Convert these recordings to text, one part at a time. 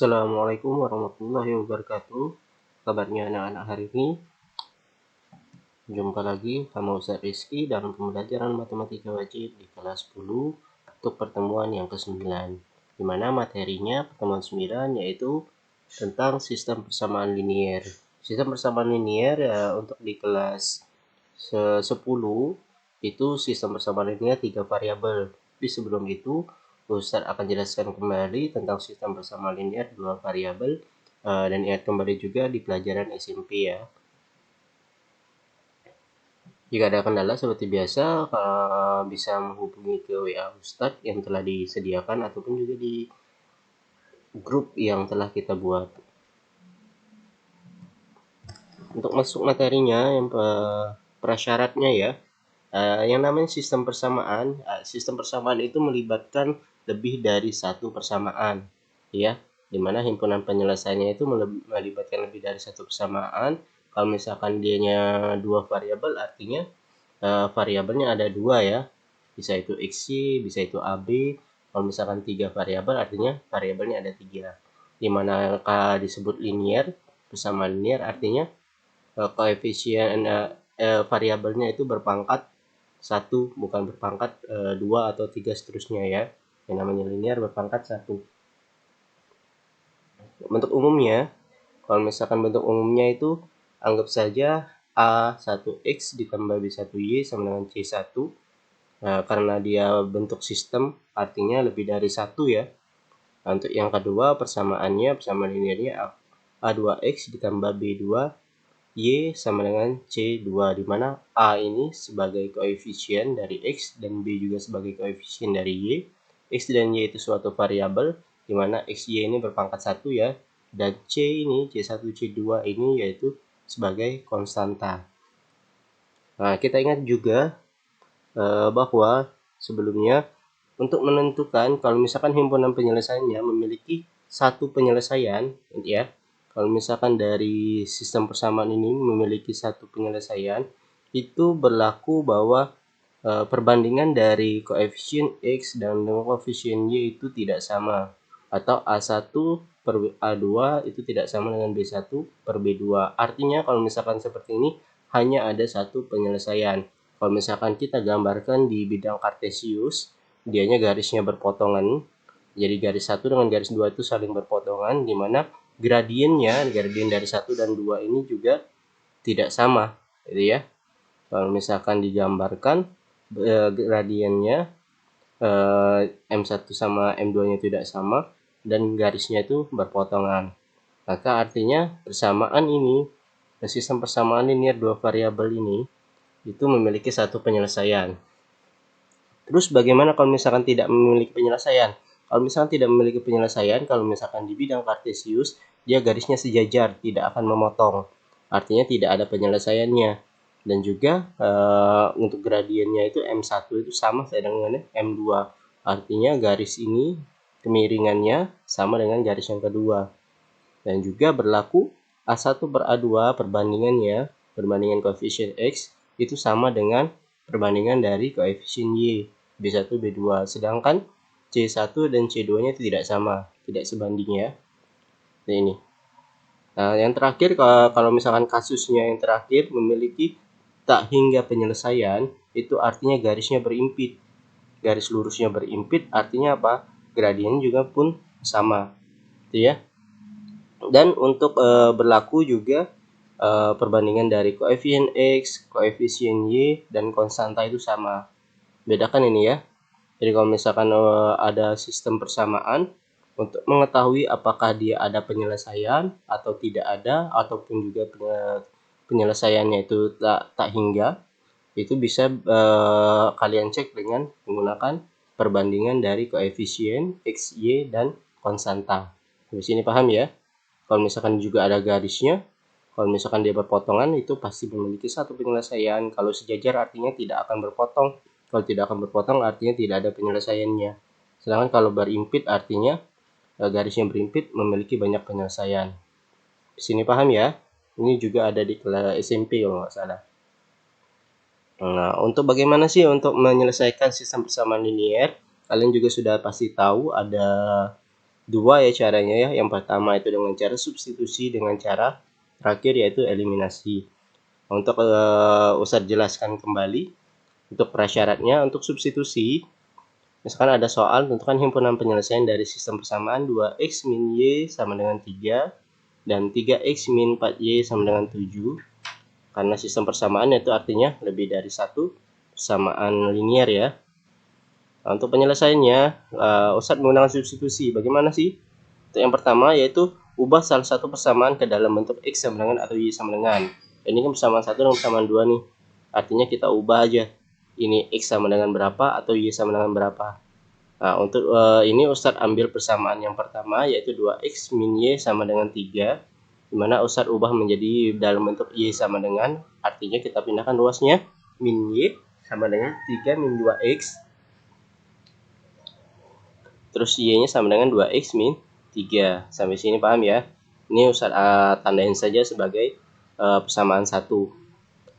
Assalamualaikum warahmatullahi wabarakatuh. Kabarnya anak-anak hari ini? Jumpa lagi sama Ustaz Rizky dalam pembelajaran matematika wajib di kelas 10 untuk pertemuan yang ke-9. Di mana materinya pertemuan 9 yaitu tentang sistem persamaan linier. Sistem persamaan linier untuk di kelas 10 itu sistem persamaan linier 3 variabel. Tapi sebelum itu Ustaz akan jelaskan kembali tentang sistem persamaan linier 2 variabel dan ingat kembali juga di pelajaran SMP ya. Jika ada kendala seperti biasa bisa menghubungi ke WA Ustaz yang telah disediakan ataupun juga di grup yang telah kita buat. Untuk masuk materinya yang prasyaratnya ya. Yang namanya sistem persamaan itu melibatkan lebih dari satu persamaan ya, dimana himpunan penyelesaiannya itu melibatkan lebih dari satu persamaan. Kalau misalkan dianya 2 variabel artinya variabelnya ada 2 ya, bisa itu XY, bisa itu AB. Kalau misalkan 3 variabel artinya variabelnya ada 3. Dimana disebut linear, persamaan linear artinya koefisien variabelnya itu berpangkat 1, bukan berpangkat 2 atau 3 seterusnya ya. Yang namanya linear berpangkat 1. Bentuk umumnya, kalau misalkan bentuk umumnya itu anggap saja A1X ditambah B1Y sama dengan C1. Karena dia bentuk sistem artinya lebih dari 1 ya. Nah, untuk yang kedua persamaan linearnya A2X ditambah B2 Y sama dengan C2, di mana A ini sebagai koefisien dari X dan B juga sebagai koefisien dari Y. X dan Y itu suatu variabel, di mana X, Y ini berpangkat 1 ya, dan C ini, C1, C2 ini yaitu sebagai konstanta. Nah, kita ingat juga bahwa sebelumnya untuk menentukan kalau misalkan himpunan penyelesaiannya memiliki satu penyelesaian ya, kalau misalkan dari sistem persamaan ini memiliki satu penyelesaian, itu berlaku bahwa perbandingan dari koefisien X dan koefisien Y itu tidak sama, atau A1 per A2 itu tidak sama dengan B1 per B2. Artinya kalau misalkan seperti ini hanya ada satu penyelesaian. Kalau misalkan kita gambarkan di bidang kartesius, dianya garisnya berpotongan, jadi garis 1 dengan garis 2 itu saling berpotongan, di mana gradien dari 1 dan 2 ini juga tidak sama gitu ya. Kalau misalkan digambarkan gradiennya M1 sama M2 nya tidak sama dan garisnya itu berpotongan, maka artinya persamaan ini, sistem persamaan linear 2 variabel ini itu memiliki satu penyelesaian. Terus bagaimana kalau misalkan tidak memiliki penyelesaian? Kalau misalkan tidak memiliki penyelesaian, kalau misalkan di bidang kartesius, dia garisnya sejajar, tidak akan memotong. Artinya tidak ada penyelesaiannya. Dan juga untuk gradiennya itu M1 itu sama dengan M2. Artinya garis ini kemiringannya sama dengan garis yang kedua. Dan juga berlaku A1 per A2 perbandingan koefisien X itu sama dengan perbandingan dari koefisien Y, B1, B2. Sedangkan C1 dan C2 nya itu tidak sama, tidak sebanding ya. Nah, ini. Nah, yang terakhir kalau misalkan kasusnya yang terakhir memiliki tak hingga penyelesaian, itu artinya garisnya berimpit. Garis lurusnya berimpit artinya apa? Gradiennya juga pun sama. Gitu ya. Dan untuk berlaku juga perbandingan dari koefisien X, koefisien Y, dan konstanta itu sama. Bedakan ini ya. Jadi kalau misalkan ada sistem persamaan, untuk mengetahui apakah dia ada penyelesaian atau tidak ada, ataupun juga penyelesaiannya itu tak hingga, itu bisa kalian cek dengan menggunakan perbandingan dari koefisien X, Y, dan konstanta. Di sini paham ya? Kalau misalkan juga ada garisnya, kalau misalkan dia berpotongan itu pasti memiliki satu penyelesaian. Kalau sejajar artinya tidak akan berpotong. Kalau tidak akan berpotong artinya tidak ada penyelesaiannya. Sedangkan kalau berimpit artinya garisnya berimpit memiliki banyak penyelesaian. Di sini paham ya? Ini juga ada di kelas SMP kalau nggak salah. Nah, untuk bagaimana sih untuk menyelesaikan sistem persamaan linier? Kalian juga sudah pasti tahu ada dua ya caranya ya. Yang pertama itu dengan cara substitusi, dengan cara terakhir yaitu eliminasi. Untuk Ustadz jelaskan kembali untuk prasyaratnya. Untuk substitusi, misalkan ada soal tentukan himpunan penyelesaian dari sistem persamaan 2x min y sama dengan 3 dan 3x min 4y sama dengan 7. Karena sistem persamaan itu artinya lebih dari satu persamaan linear ya. Nah, untuk penyelesaiannya, Ustadz menggunakan substitusi. Bagaimana sih? Untuk yang pertama yaitu ubah salah satu persamaan ke dalam bentuk x sama dengan atau y sama dengan. Ini kan persamaan 1 dan persamaan 2 nih. Artinya kita ubah aja. Ini x sama dengan berapa atau y sama dengan berapa. Nah, untuk ini Ustadz ambil persamaan yang pertama yaitu 2x min y sama dengan 3. Dimana Ustadz ubah menjadi dalam bentuk y sama dengan. Artinya kita pindahkan ruasnya. Min y sama dengan 3 min 2x. Terus y-nya sama dengan 2x min 3. Sampai sini paham ya? Ini Ustadz tandain saja sebagai persamaan 1.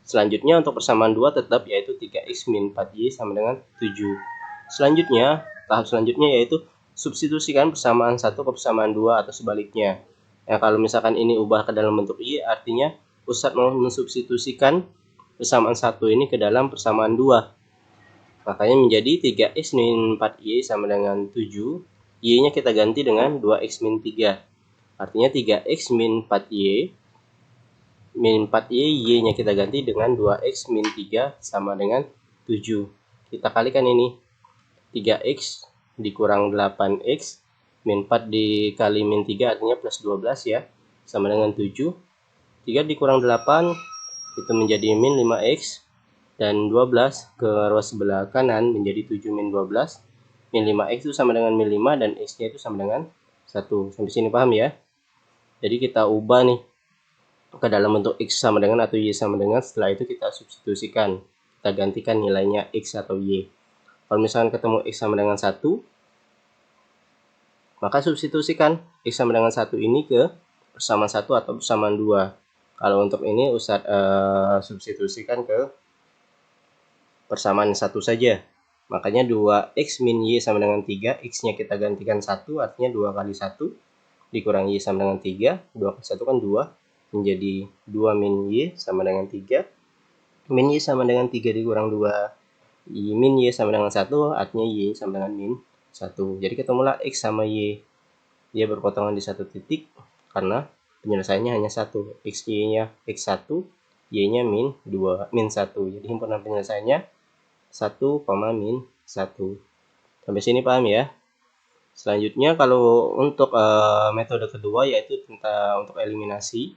Selanjutnya untuk persamaan 2 tetap yaitu 3x min 4y sama dengan 7. Selanjutnya, tahap selanjutnya yaitu substitusikan persamaan 1 ke persamaan 2 atau sebaliknya. Ya, kalau misalkan ini ubah ke dalam bentuk y, artinya Ustadz mau mensubstitusikan persamaan 1 ini ke dalam persamaan 2. Makanya menjadi 3x min 4y sama dengan 7. Y-nya kita ganti dengan 2x min 3. Artinya 3x min 4y. Min 4y, y-nya kita ganti dengan 2x min 3 sama dengan 7. Kita kalikan ini. 3x dikurang 8x. Min 4 dikali min 3 artinya plus 12 ya. Sama dengan 7. 3 dikurang 8 itu menjadi min 5x. Dan 12 ke ruas sebelah kanan menjadi 7 min 12. Min 5x itu sama dengan min 5 dan x-nya itu sama dengan 1. Sampai sini paham ya? Jadi kita ubah nih ke dalam bentuk x sama dengan atau y sama dengan. Setelah itu kita substitusikan. Kita gantikan nilainya x atau y. Kalau misalkan ketemu x sama dengan 1, maka substitusikan x sama dengan 1 ini ke persamaan 1 atau persamaan 2. Kalau untuk ini Ustadz substitusikan ke persamaan 1 saja. Makanya 2x min y sama dengan 3. X-nya kita gantikan 1, artinya 2 kali 1 dikurang y sama dengan 3. 2 kali 1 kan 2. Menjadi 2 min y sama dengan 3. Min y sama dengan 3 dikurang 2. Min y sama dengan 1, artinya y sama dengan min 1. Jadi ketemulah x sama y. Dia berpotongan di satu titik karena penyelesaiannya hanya 1. X-nya x1, y-nya min 2, min 1. Jadi himpunan penyelesaiannya 1, min 1. Sampai sini paham ya? Selanjutnya kalau untuk metode kedua yaitu untuk eliminasi.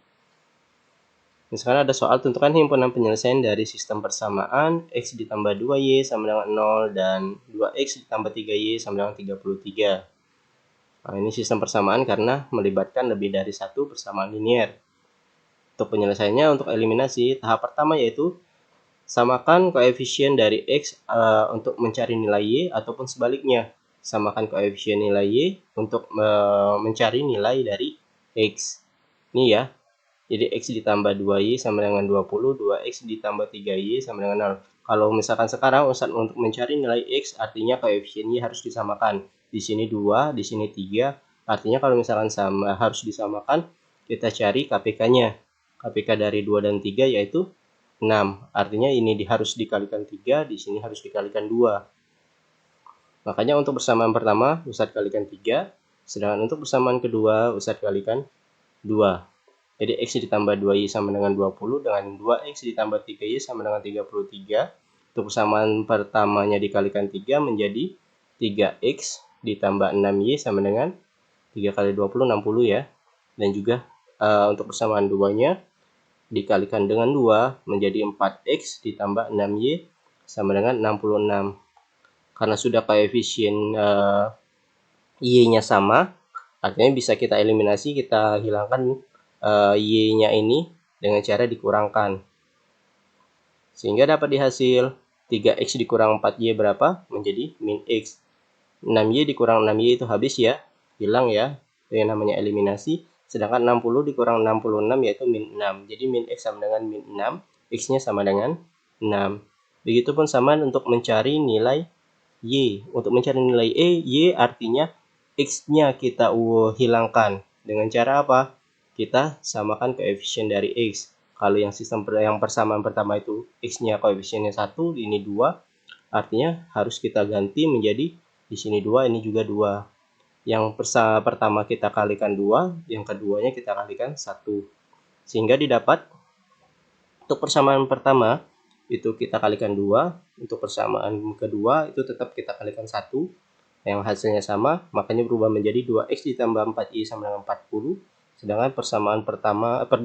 Misalkan ada soal tentukan himpunan penyelesaian dari sistem persamaan x ditambah 2y sama dengan 0 dan 2x ditambah 3y sama dengan 33. Nah, ini sistem persamaan karena melibatkan lebih dari satu persamaan linear. Untuk penyelesaiannya untuk eliminasi, tahap pertama yaitu samakan koefisien dari x untuk mencari nilai y ataupun sebaliknya. Samakan koefisien nilai y untuk mencari nilai dari x. Ini ya. Jadi x ditambah 2y sama dengan 20, 2x ditambah 3y sama dengan 0. Kalau misalkan sekarang Ustadz untuk mencari nilai x artinya koefisien y harus disamakan. Di sini 2, di sini 3. Artinya kalau misalkan sama harus disamakan, kita cari KPK-nya. KPK dari 2 dan 3 yaitu 6. Artinya ini harus dikalikan 3, di sini harus dikalikan 2. Makanya untuk persamaan pertama Ustadz kalikan 3, sedangkan untuk persamaan kedua Ustadz kalikan 2. Jadi x ditambah 2y sama dengan 20, dengan 2x ditambah 3y sama dengan 33. Untuk persamaan pertamanya dikalikan 3 menjadi 3x ditambah 6y sama dengan 3 kali 20, 60 ya. Dan juga untuk persamaan 2-nya dikalikan dengan 2 menjadi 4x ditambah 6y sama dengan 66. Karena sudah koefisien y-nya sama, artinya bisa kita eliminasi, kita hilangkan y-nya ini dengan cara dikurangkan. Sehingga dapat dihasil 3x dikurang 4y berapa? Menjadi min x. 6y dikurang 6y itu habis ya, hilang ya. Itu yang namanya eliminasi. Sedangkan 60 dikurang 66 yaitu min 6. Jadi min x sama dengan min 6. X-nya sama dengan 6. Begitupun sama untuk mencari nilai y. Untuk mencari nilai y artinya X-nya kita hilangkan. Dengan cara apa? Kita samakan koefisien dari X. Kalau yang sistem yang persamaan pertama itu X-nya koefisiennya 1, ini 2, artinya harus kita ganti menjadi di sini 2, ini juga 2. Yang pertama kita kalikan 2, yang keduanya kita kalikan 1. Sehingga didapat untuk persamaan pertama itu kita kalikan 2, untuk persamaan kedua itu tetap kita kalikan 1, yang hasilnya sama, makanya berubah menjadi 2x ditambah 4y sama dengan 40, sedangkan persamaan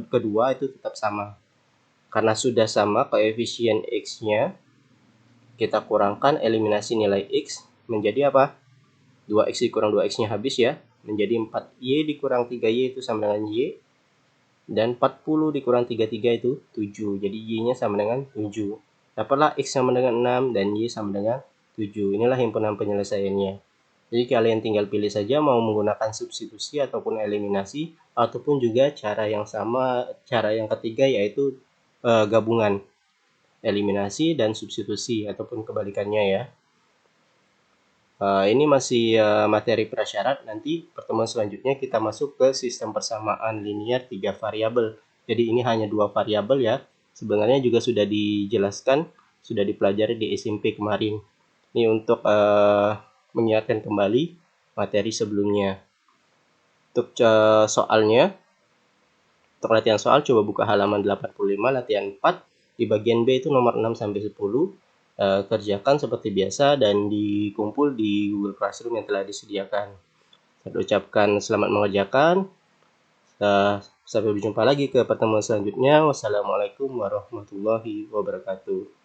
kedua itu tetap sama. Karena sudah sama koefisien x-nya, kita kurangkan eliminasi nilai x menjadi apa? 2x dikurang 2x-nya habis ya, menjadi 4y dikurang 3y itu sama dengan y, dan 40 dikurang 33 itu 7, jadi y-nya sama dengan 7. Dapatlah x sama dengan 6 dan y sama dengan 7. Inilah himpunan penyelesaiannya. Jadi kalian tinggal pilih saja mau menggunakan substitusi ataupun eliminasi, ataupun juga cara yang sama, cara yang ketiga yaitu gabungan eliminasi dan substitusi ataupun kebalikannya ya. Ini masih materi prasyarat. Nanti pertemuan selanjutnya kita masuk ke sistem persamaan linear 3 variabel. Jadi ini hanya 2 variabel ya. Sebenarnya juga sudah dijelaskan, sudah dipelajari di SMP kemarin. Ini untuk mengingatkan kembali materi sebelumnya. Untuk soalnya, untuk latihan soal coba buka halaman 85 latihan 4 di bagian B itu nomor 6 sampai 10. Kerjakan seperti biasa dan dikumpul di Google Classroom yang telah disediakan. Saya ucapkan selamat mengerjakan. Sampai berjumpa lagi ke pertemuan selanjutnya. Wassalamualaikum warahmatullahi wabarakatuh.